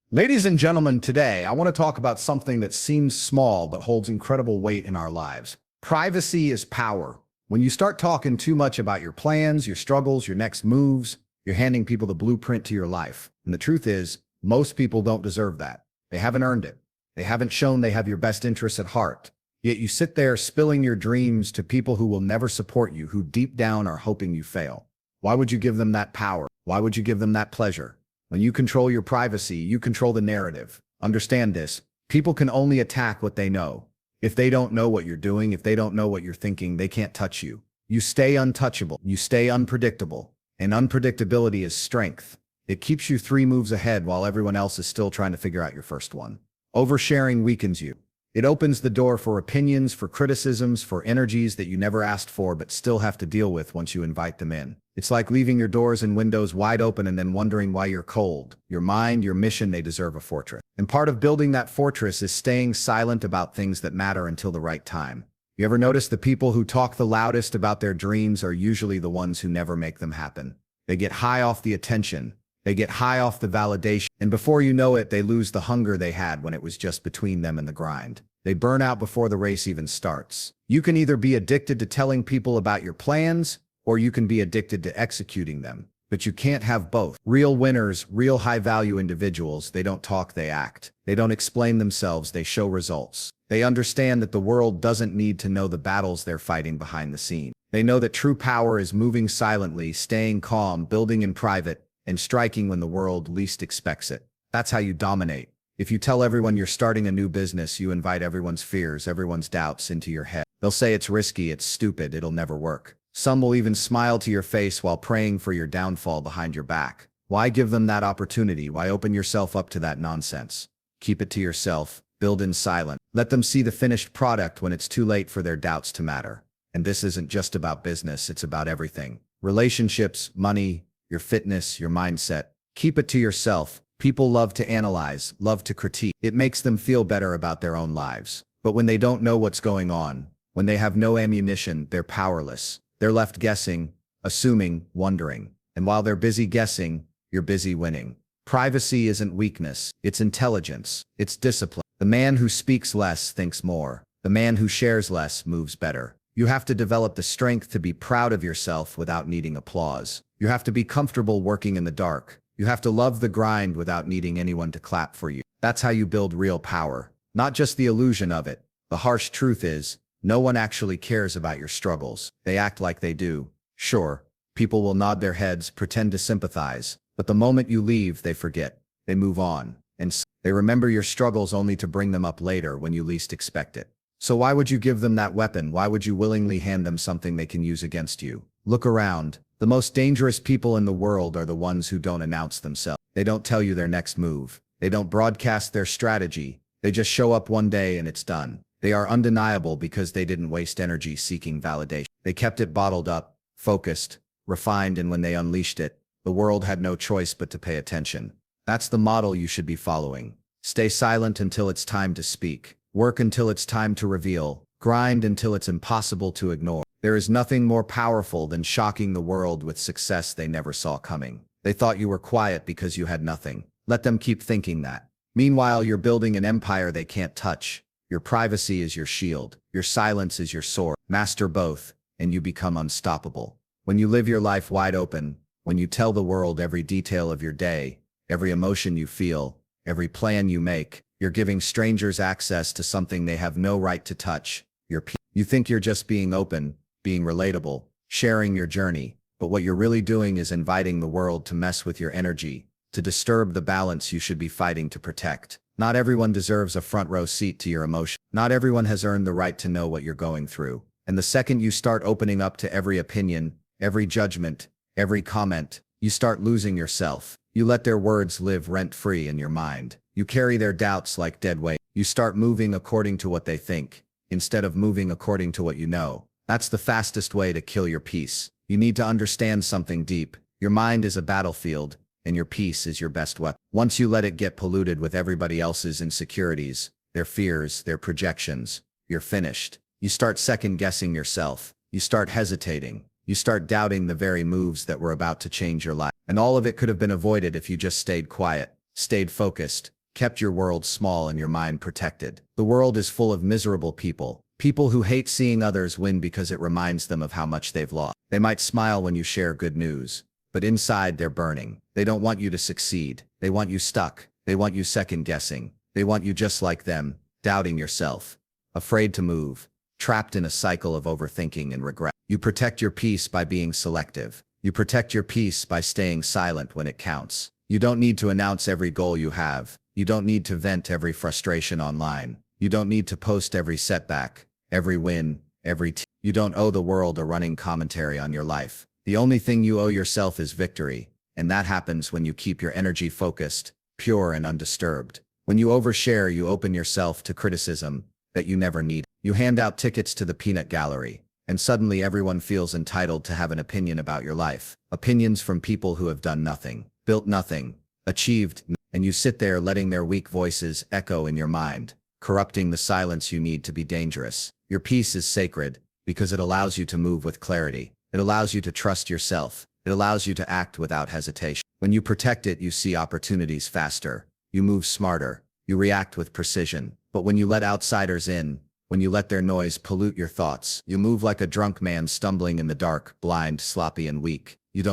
Ladies and gentlemen, today I want to talk about something that seems small but holds incredible weight in our lives. Privacy is power. When you start talking too much about your plans, your struggles, your next moves, you're handing people the blueprint to your life. And the truth is, most people don't deserve that. They haven't earned it. They haven't shown they have your best interests at heart. Yet you sit there spilling your dreams to people who will never support you, who deep down are hoping you fail. Why would you give them that power? Why would you give them that pleasure? When you control your privacy, you control the narrative. Understand this. People can only attack what they know. If they don't know what you're doing, if they don't know what you're thinking, they can't touch you. You stay untouchable. You stay unpredictable. And unpredictability is strength. It keeps you 3 moves ahead while everyone else is still trying to figure out your first one. Oversharing weakens you. It opens the door for opinions, for criticisms, for energies that you never asked for but still have to deal with once you invite them in. It's like leaving your doors and windows wide open and then wondering why you're cold. Your mind, your mission, they deserve a fortress. And part of building that fortress is staying silent about things that matter until the right time. You ever notice the people who talk the loudest about their dreams are usually the ones who never make them happen? They get high off the attention. They get high off the validation. And before you know it, they lose the hunger they had when it was just between them and the grind. They burn out before the race even starts. You can either be addicted to telling people about your plans, or you can be addicted to executing them. But you can't have both. Real winners, real high-value individuals, they don't talk, they act. They don't explain themselves, they show results. They understand that the world doesn't need to know the battles they're fighting behind the scene. They know that true power is moving silently, staying calm, building in private, and striking when the world least expects it. That's how you dominate. If you tell everyone you're starting a new business, you invite everyone's fears, everyone's doubts into your head. They'll say it's risky, it's stupid, it'll never work. Some will even smile to your face while praying for your downfall behind your back. Why give them that opportunity? Why open yourself up to that nonsense? Keep it to yourself. Build in silence. Let them see the finished product when it's too late for their doubts to matter. And this isn't just about business, it's about everything. Relationships, money, your fitness, your mindset. Keep it to yourself. People love to analyze, love to critique. It makes them feel better about their own lives. But when they don't know what's going on, when they have no ammunition, they're powerless. They're left guessing, assuming, wondering. And while they're busy guessing, you're busy winning. Privacy isn't weakness, it's intelligence, it's discipline. The man who speaks less thinks more. The man who shares less moves better. You have to develop the strength to be proud of yourself without needing applause. You have to be comfortable working in the dark. You have to love the grind without needing anyone to clap for you. That's how you build real power, not just the illusion of it. The harsh truth is, no one actually cares about your struggles. They act like they do. Sure, people will nod their heads, pretend to sympathize, but the moment you leave, they forget. They move on, and they remember your struggles only to bring them up later when you least expect it. So why would you give them that weapon? Why would you willingly hand them something they can use against you? Look around. The most dangerous people in the world are the ones who don't announce themselves. They don't tell you their next move. They don't broadcast their strategy. They just show up one day and it's done. They are undeniable because they didn't waste energy seeking validation. They kept it bottled up, focused, refined, and when they unleashed it, the world had no choice but to pay attention. That's the model you should be following. Stay silent until it's time to speak. Work until it's time to reveal. Grind until it's impossible to ignore. There is nothing more powerful than shocking the world with success they never saw coming. They thought you were quiet because you had nothing. Let them keep thinking that. Meanwhile, you're building an empire they can't touch. Your privacy is your shield. Your silence is your sword. Master both, and you become unstoppable. When you live your life wide open, when you tell the world every detail of your day, every emotion you feel, every plan you make, you're giving strangers access to something they have no right to touch. You think you're just being open, being relatable, sharing your journey, but what you're really doing is inviting the world to mess with your energy, to disturb the balance you should be fighting to protect. Not everyone deserves a front row seat to your emotion. Not everyone has earned the right to know what you're going through. And the second you start opening up to every opinion, every judgment, every comment, you start losing yourself. You let their words live rent-free in your mind. You carry their doubts like dead weight. You start moving according to what they think, instead of moving according to what you know. That's the fastest way to kill your peace. You need to understand something deep. Your mind is a battlefield, and your peace is your best weapon. Once you let it get polluted with everybody else's insecurities, their fears, their projections, you're finished. You start second-guessing yourself. You start hesitating. You start doubting the very moves that were about to change your life. And all of it could have been avoided if you just stayed quiet, stayed focused, kept your world small and your mind protected. The world is full of miserable people. People who hate seeing others win because it reminds them of how much they've lost. They might smile when you share good news, but inside they're burning. They don't want you to succeed. They want you stuck. They want you second-guessing. They want you just like them, doubting yourself, afraid to move, trapped in a cycle of overthinking and regret. You protect your peace by being selective. You protect your peace by staying silent when it counts. You don't need to announce every goal you have. You don't need to vent every frustration online. You don't need to post every setback, every win, You don't owe the world a running commentary on your life. The only thing you owe yourself is victory, and that happens when you keep your energy focused, pure and undisturbed. When you overshare, you open yourself to criticism that you never need. You hand out tickets to the peanut gallery, and suddenly everyone feels entitled to have an opinion about your life. Opinions from people who have done nothing, built nothing, achieved, and you sit there letting their weak voices echo in your mind, corrupting the silence you need to be dangerous. Your peace is sacred because it allows you to move with clarity. It allows you to trust yourself. It allows you to act without hesitation. When you protect it, you see opportunities faster. You move smarter. You react with precision. But when you let outsiders in, when you let their noise pollute your thoughts, you move like a drunk man stumbling in the dark, blind, sloppy, and weak. You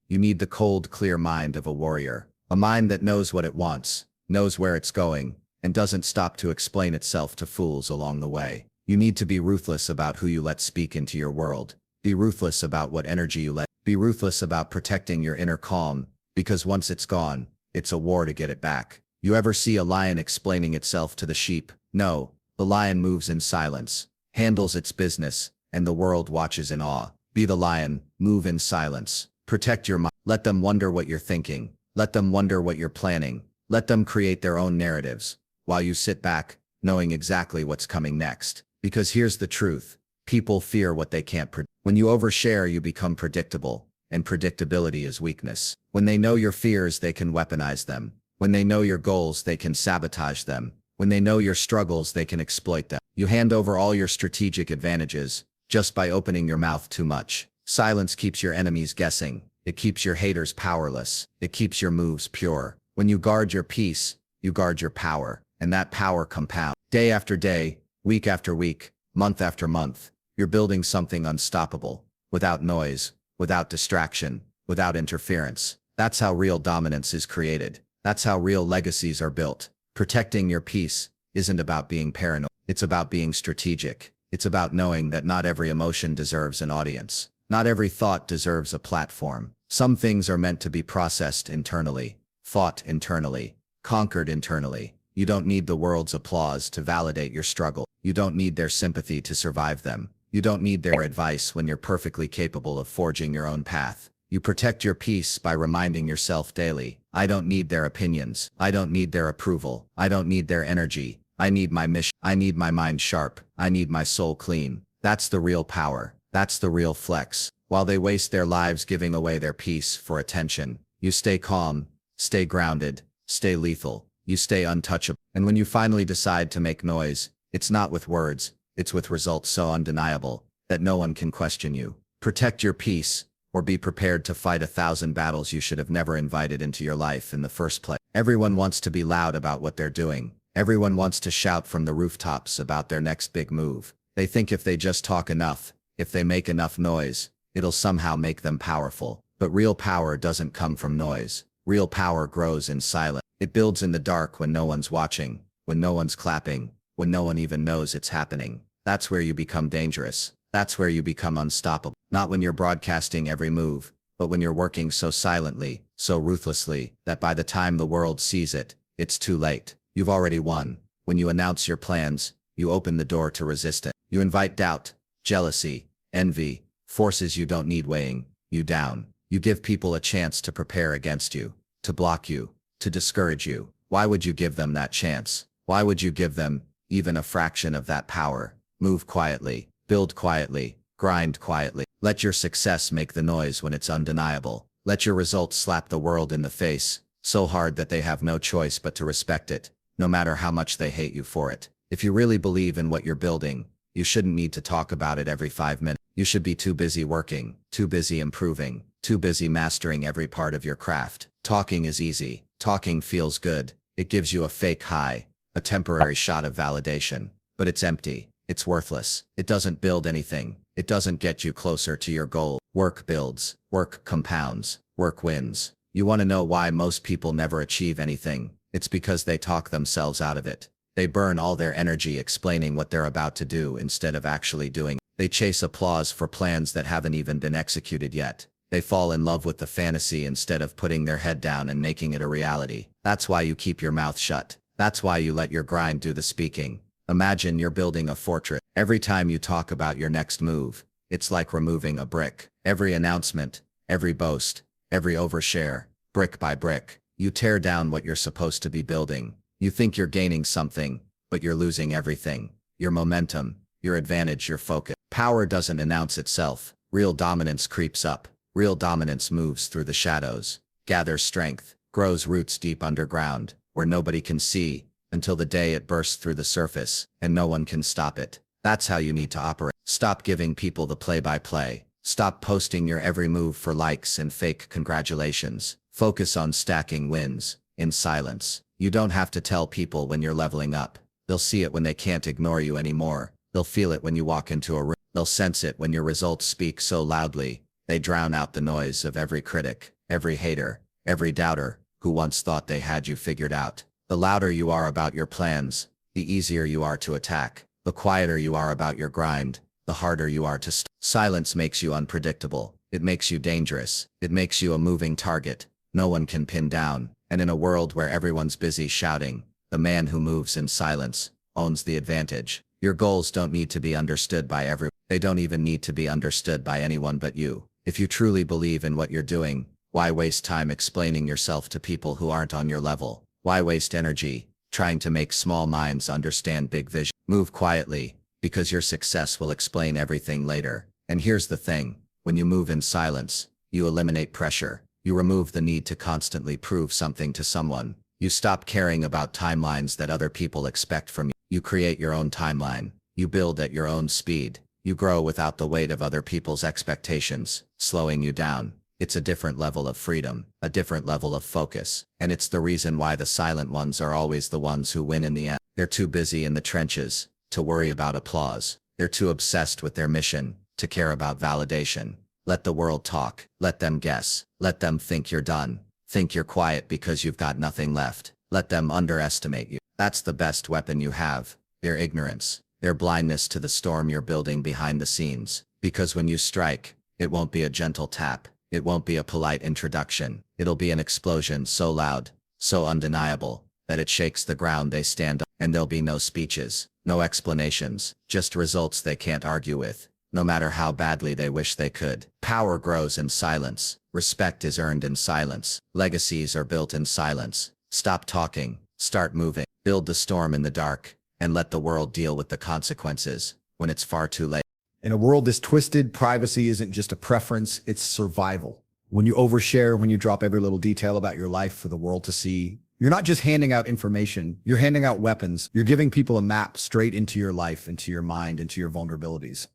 need the cold, clear mind of a warrior. A mind that knows what it wants, knows where it's going, and doesn't stop to explain itself to fools along the way. You need to be ruthless about who you let speak into your world. Be ruthless about what energy you let. Be ruthless about protecting your inner calm, because once it's gone, it's a war to get it back. You ever see a lion explaining itself to the sheep? No, the lion moves in silence, handles its business, and the world watches in awe. Be the lion, move in silence. Protect your mind. Let them wonder what you're thinking. Let them wonder what you're planning. Let them create their own narratives, while you sit back, knowing exactly what's coming next. Because here's the truth. People fear what they can't predict. When you overshare, you become predictable, and predictability is weakness. When they know your fears, they can weaponize them. When they know your goals, they can sabotage them. When they know your struggles, they can exploit them. You hand over all your strategic advantages just by opening your mouth too much. Silence keeps your enemies guessing. It keeps your haters powerless. It keeps your moves pure. When you guard your peace, you guard your power, and that power compounds. Day after day, week after week, month after month, you're building something unstoppable, without noise, without distraction, without interference. That's how real dominance is created. That's how real legacies are built. Protecting your peace isn't about being paranoid. It's about being strategic. It's about knowing that not every emotion deserves an audience. Not every thought deserves a platform. Some things are meant to be processed internally, fought internally, conquered internally. You don't need the world's applause to validate your struggle. You don't need their sympathy to survive them. You don't need their advice when you're perfectly capable of forging your own path. You protect your peace by reminding yourself daily, I don't need their opinions. I don't need their approval. I don't need their energy. I need my mission. I need my mind sharp. I need my soul clean. That's the real power. That's the real flex. While they waste their lives giving away their peace for attention, you stay calm, stay grounded, stay lethal. You stay untouchable. And when you finally decide to make noise, it's not with words, it's with results so undeniable that no one can question you. Protect your peace, or be prepared to fight 1,000 battles you should have never invited into your life in the first place. Everyone wants to be loud about what they're doing. Everyone wants to shout from the rooftops about their next big move. They think if they just talk enough, if they make enough noise, it'll somehow make them powerful. But real power doesn't come from noise. Real power grows in silence. It builds in the dark when no one's watching, when no one's clapping, when no one even knows it's happening. That's where you become dangerous. That's where you become unstoppable. Not when you're broadcasting every move, but when you're working so silently, so ruthlessly, that by the time the world sees it, it's too late. You've already won. When you announce your plans, you open the door to resistance. You invite doubt, jealousy, envy, forces you don't need weighing you down. You give people a chance to prepare against you, to block you, to discourage you. Why would you give them that chance? Why would you give them even a fraction of that power? Move quietly, build quietly, grind quietly. Let your success make the noise when it's undeniable. Let your results slap the world in the face, so hard that they have no choice but to respect it, no matter how much they hate you for it. If you really believe in what you're building, you shouldn't need to talk about it every 5 minutes. You should be too busy working, too busy improving, too busy mastering every part of your craft. Talking is easy. Talking feels good. It gives you a fake high, a temporary shot of validation, but it's empty. It's worthless. It doesn't build anything. It doesn't get you closer to your goal. Work builds. Work compounds. Work wins. You want to know why most people never achieve anything? It's because they talk themselves out of it. They burn all their energy explaining what they're about to do instead of actually doing it. They chase applause for plans that haven't even been executed yet. They fall in love with the fantasy instead of putting their head down and making it a reality. That's why you keep your mouth shut. That's why you let your grind do the speaking. Imagine you're building a fortress. Every time you talk about your next move, it's like removing a brick. Every announcement, every boast, every overshare, brick by brick, you tear down what you're supposed to be building. You think you're gaining something, but you're losing everything. Your momentum, your advantage, your focus. Power doesn't announce itself. Real dominance creeps up. Real dominance moves through the shadows, gathers strength, grows roots deep underground, where nobody can see, until the day it bursts through the surface, and no one can stop it. That's how you need to operate. Stop giving people the play-by-play. Stop posting your every move for likes and fake congratulations. Focus on stacking wins, in silence. You don't have to tell people when you're leveling up. They'll see it when they can't ignore you anymore. They'll feel it when you walk into a room. They'll sense it when your results speak so loudly. They drown out the noise of every critic, every hater, every doubter, who once thought they had you figured out. The louder you are about your plans, the easier you are to attack. The quieter you are about your grind, the harder you are to Silence makes you unpredictable. It makes you dangerous. It makes you a moving target. No one can pin down. And in a world where everyone's busy shouting, the man who moves in silence owns the advantage. Your goals don't need to be understood by everyone. They don't even need to be understood by anyone but you. If you truly believe in what you're doing, why waste time explaining yourself to people who aren't on your level? Why waste energy trying to make small minds understand big vision? Move quietly, because your success will explain everything later. And here's the thing, when you move in silence, you eliminate pressure. You remove the need to constantly prove something to someone. You stop caring about timelines that other people expect from you. You create your own timeline. You build at your own speed. You grow without the weight of other people's expectations, slowing you down. It's a different level of freedom, a different level of focus. And it's the reason why the silent ones are always the ones who win in the end. They're too busy in the trenches to worry about applause. They're too obsessed with their mission to care about validation. Let the world talk. Let them guess. Let them think you're done. Think you're quiet because you've got nothing left. Let them underestimate you. That's the best weapon you have. Their ignorance. Their blindness to the storm you're building behind the scenes. Because when you strike, it won't be a gentle tap. It won't be a polite introduction. It'll be an explosion so loud, so undeniable, that it shakes the ground they stand on. And there'll be no speeches, no explanations, just results they can't argue with, no matter how badly they wish they could. Power grows in silence. Respect is earned in silence. Legacies are built in silence. Stop talking. Start moving. Build the storm in the dark, and let the world deal with the consequences when it's far too late. In a world this twisted, privacy isn't just a preference, it's survival. When you overshare, when you drop every little detail about your life for the world to see, you're not just handing out information, you're handing out weapons. You're giving people a map straight into your life, into your mind, into your vulnerabilities.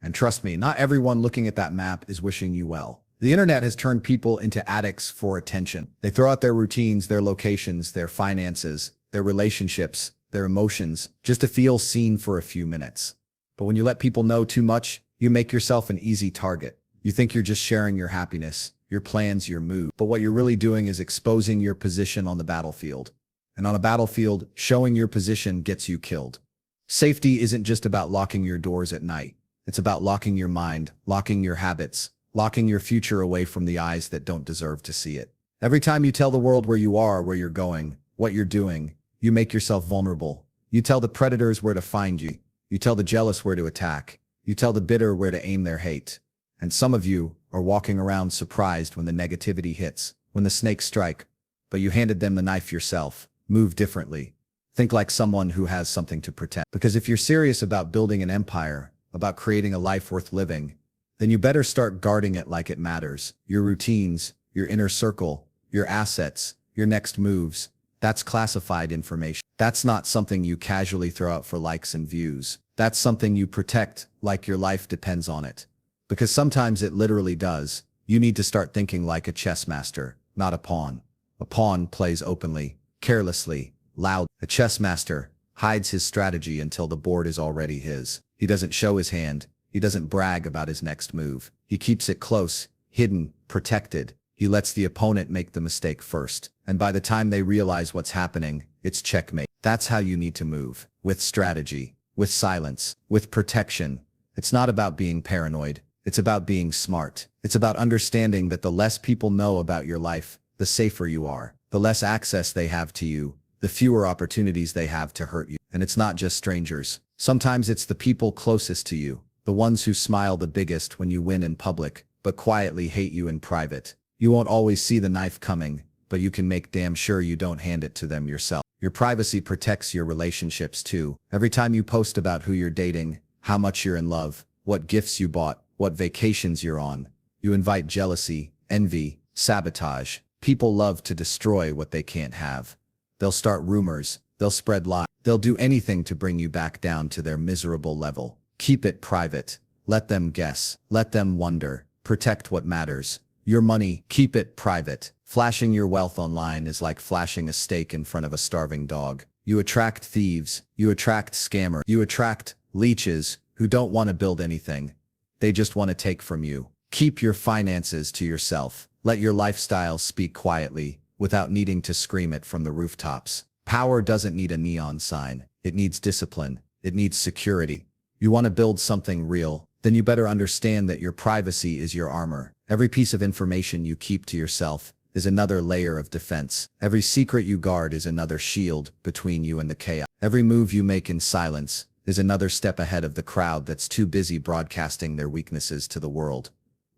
And trust me, not everyone looking at that map is wishing you well. The internet has turned people into addicts for attention. They throw out their routines, their locations, their finances, their relationships, their emotions, just to feel seen for a few minutes. But when you let people know too much, you make yourself an easy target. You think you're just sharing your happiness, your plans, your mood. But what you're really doing is exposing your position on the battlefield. And on a battlefield, showing your position gets you killed. Safety isn't just about locking your doors at night. It's about locking your mind, locking your habits, locking your future away from the eyes that don't deserve to see it. Every time you tell the world where you are, where you're going, what you're doing, you make yourself vulnerable. You tell the predators where to find you. You tell the jealous where to attack. You tell the bitter where to aim their hate. And some of you are walking around surprised when the negativity hits, when the snakes strike. But you handed them the knife yourself. Move differently. Think like someone who has something to protect. Because if you're serious about building an empire, about creating a life worth living, then you better start guarding it like it matters. Your routines, your inner circle, your assets, your next moves. That's classified information. That's not something you casually throw out for likes and views. That's something you protect like your life depends on it. Because sometimes it literally does. You need to start thinking like a chess master, not a pawn. A pawn plays openly, carelessly, loud. A chess master hides his strategy until the board is already his. He doesn't show his hand. He doesn't brag about his next move. He keeps it close, hidden, protected. He lets the opponent make the mistake first. And by the time they realize what's happening, it's checkmate. That's how you need to move. With strategy, with silence, with protection. It's not about being paranoid. It's about being smart. It's about understanding that the less people know about your life, the safer you are. The less access they have to you, the fewer opportunities they have to hurt you. And it's not just strangers. Sometimes it's the people closest to you, the ones who smile the biggest when you win in public, but quietly hate you in private. You won't always see the knife coming, but you can make damn sure you don't hand it to them yourself. Your privacy protects your relationships too. Every time you post about who you're dating, how much you're in love, what gifts you bought, what vacations you're on, you invite jealousy, envy, sabotage. People love to destroy what they can't have. They'll start rumors, they'll spread lies, they'll do anything to bring you back down to their miserable level. Keep it private. Let them guess. Let them wonder. Protect what matters. Your money, keep it private. Flashing your wealth online is like flashing a steak in front of a starving dog. You attract thieves, you attract scammers, you attract leeches who don't want to build anything. They just want to take from you. Keep your finances to yourself. Let your lifestyle speak quietly, without needing to scream it from the rooftops. Power doesn't need a neon sign. It needs discipline. It needs security. You want to build something real, then you better understand that your privacy is your armor. Every piece of information you keep to yourself is another layer of defense. Every secret you guard is another shield between you and the chaos. Every move you make in silence is another step ahead of the crowd that's too busy broadcasting their weaknesses to the world.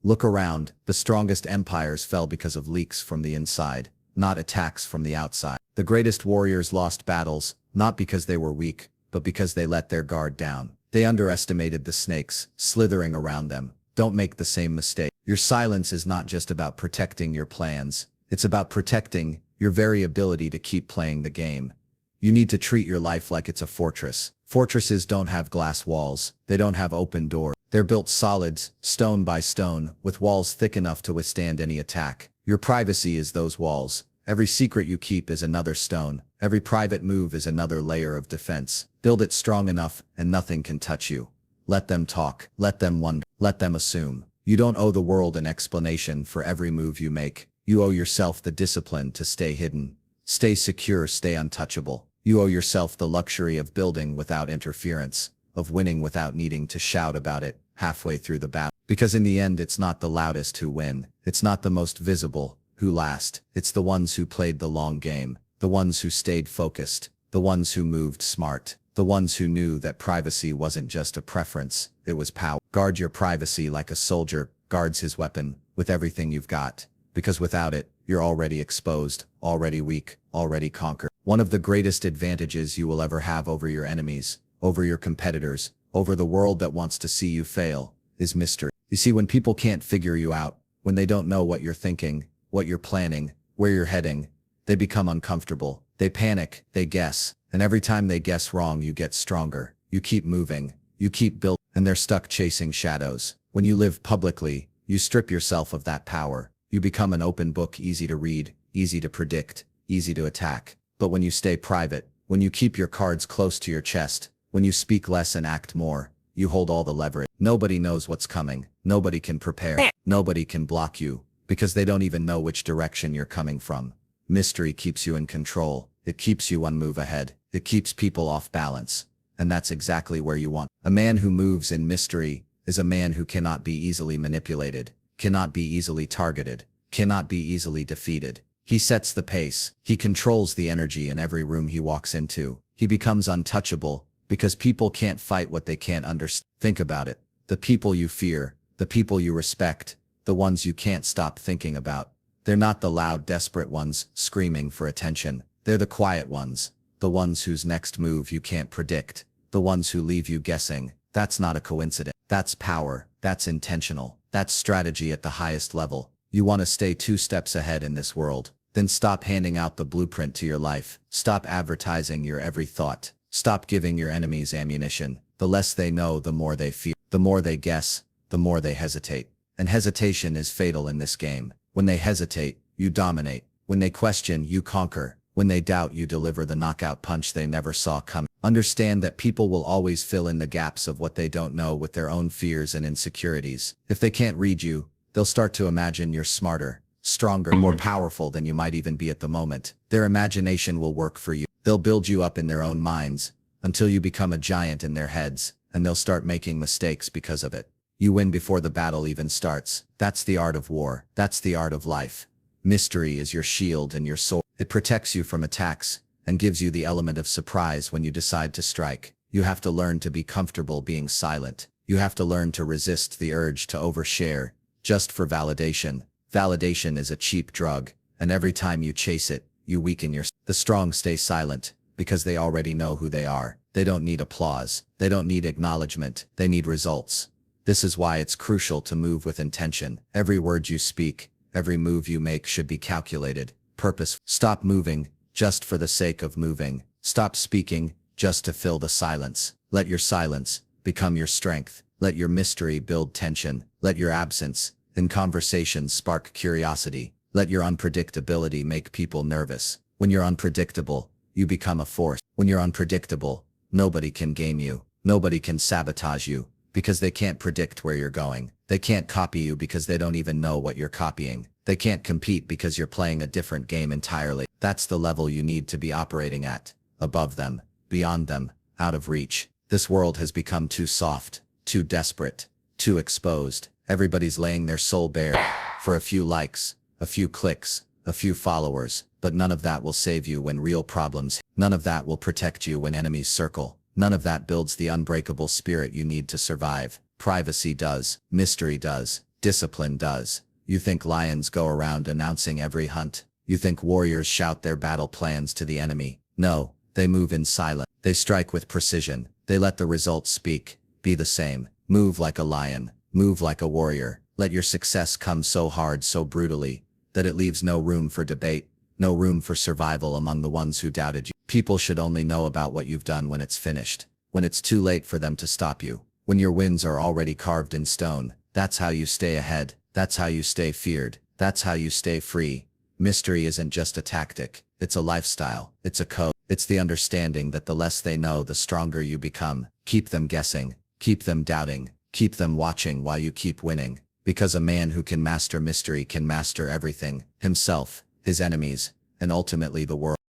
Look around. The strongest empires fell because of leaks from the inside, not attacks from the outside. The greatest warriors lost battles, not because they were weak, but because they let their guard down. They underestimated the snakes slithering around them. Don't make the same mistake. Your silence is not just about protecting your plans. It's about protecting your very ability to keep playing the game. You need to treat your life like it's a fortress. Fortresses don't have glass walls. They don't have open doors. They're built solids, stone by stone, with walls thick enough to withstand any attack. Your privacy is those walls. Every secret you keep is another stone. Every private move is another layer of defense. Build it strong enough, and nothing can touch you. Let them talk. Let them wonder. Let them assume. You don't owe the world an explanation for every move you make. You owe yourself the discipline to stay hidden. Stay secure, stay untouchable. You owe yourself the luxury of building without interference, of winning without needing to shout about it halfway through the battle. Because in the end, it's not the loudest who win. It's not the most visible who last. It's the ones who played the long game, the ones who stayed focused, the ones who moved smart, the ones who knew that privacy wasn't just a preference, it was power. Guard your privacy like a soldier guards his weapon with everything you've got, because without it, you're already exposed, already weak, already conquered. One of the greatest advantages you will ever have over your enemies, over your competitors, over the world that wants to see you fail, is mystery. You see, when people can't figure you out, when they don't know what you're thinking, what you're planning, where you're heading, they become uncomfortable. They panic, they guess, and every time they guess wrong, you get stronger. You keep moving, you keep building, and they're stuck chasing shadows. When you live publicly, you strip yourself of that power. You become an open book, easy to read, easy to predict, easy to attack. But when you stay private, when you keep your cards close to your chest, when you speak less and act more, you hold all the leverage. Nobody knows what's coming. Nobody can prepare. Nobody can block you, because they don't even know which direction you're coming from. Mystery keeps you in control. It keeps you one move ahead. It keeps people off balance. And that's exactly where you want. A man who moves in mystery is a man who cannot be easily manipulated, cannot be easily targeted, cannot be easily defeated. He sets the pace. He controls the energy in every room he walks into. He becomes untouchable because people can't fight what they can't understand. Think about it. The people you fear, the people you respect, the ones you can't stop thinking about. They're not the loud, desperate ones screaming for attention. They're the quiet ones, the ones whose next move you can't predict, the ones who leave you guessing. That's not a coincidence. That's power. That's intentional. That's strategy at the highest level. You want to stay 2 steps ahead in this world. Then stop handing out the blueprint to your life. Stop advertising your every thought. Stop giving your enemies ammunition. The less they know, the more they fear. The more they guess, the more they hesitate. And hesitation is fatal in this game. When they hesitate, you dominate. When they question, you conquer. When they doubt, you deliver the knockout punch they never saw coming. Understand that people will always fill in the gaps of what they don't know with their own fears and insecurities. If they can't read you, they'll start to imagine you're smarter, stronger, more powerful than you might even be at the moment. Their imagination will work for you. They'll build you up in their own minds until you become a giant in their heads, and they'll start making mistakes because of it. You win before the battle even starts. That's the art of war. That's the art of life. Mystery is your shield and your sword. It protects you from attacks and gives you the element of surprise when you decide to strike. You have to learn to be comfortable being silent. You have to learn to resist the urge to overshare just for validation. Validation is a cheap drug, and every time you chase it, you weaken your. The strong stay silent because they already know who they are. They don't need applause. They don't need acknowledgement. They need results. This is why it's crucial to move with intention. Every word you speak, every move you make should be calculated, purposeful. Stop moving just for the sake of moving. Stop speaking just to fill the silence. Let your silence become your strength. Let your mystery build tension. Let your absence in conversations spark curiosity. Let your unpredictability make people nervous. When you're unpredictable, you become a force. When you're unpredictable, nobody can game you. Nobody can sabotage you because they can't predict where you're going. They can't copy you because they don't even know what you're copying. They can't compete because you're playing a different game entirely. That's the level you need to be operating at. Above them, beyond them, out of reach. This world has become too soft, too desperate, too exposed. Everybody's laying their soul bare for a few likes, a few clicks, a few followers, but none of that will save you when real problems. None of that will protect you when enemies circle. None of that builds the unbreakable spirit you need to survive. Privacy does, mystery does, discipline does. You think lions go around announcing every hunt? You think warriors shout their battle plans to the enemy? No, they move in silence. They strike with precision. They let the results speak. Be the same. Move like a lion. Move like a warrior. Let your success come so hard, so brutally, that it leaves no room for debate, no room for survival among the ones who doubted you. People should only know about what you've done when it's finished, when it's too late for them to stop you, when your wins are already carved in stone. That's how you stay ahead. That's how you stay feared. That's how you stay free. Mystery isn't just a tactic. It's a lifestyle. It's a code. It's the understanding that the less they know, the stronger you become. Keep them guessing. Keep them doubting. Keep them watching while you keep winning. Because a man who can master mystery can master everything, himself, his enemies, and ultimately the world.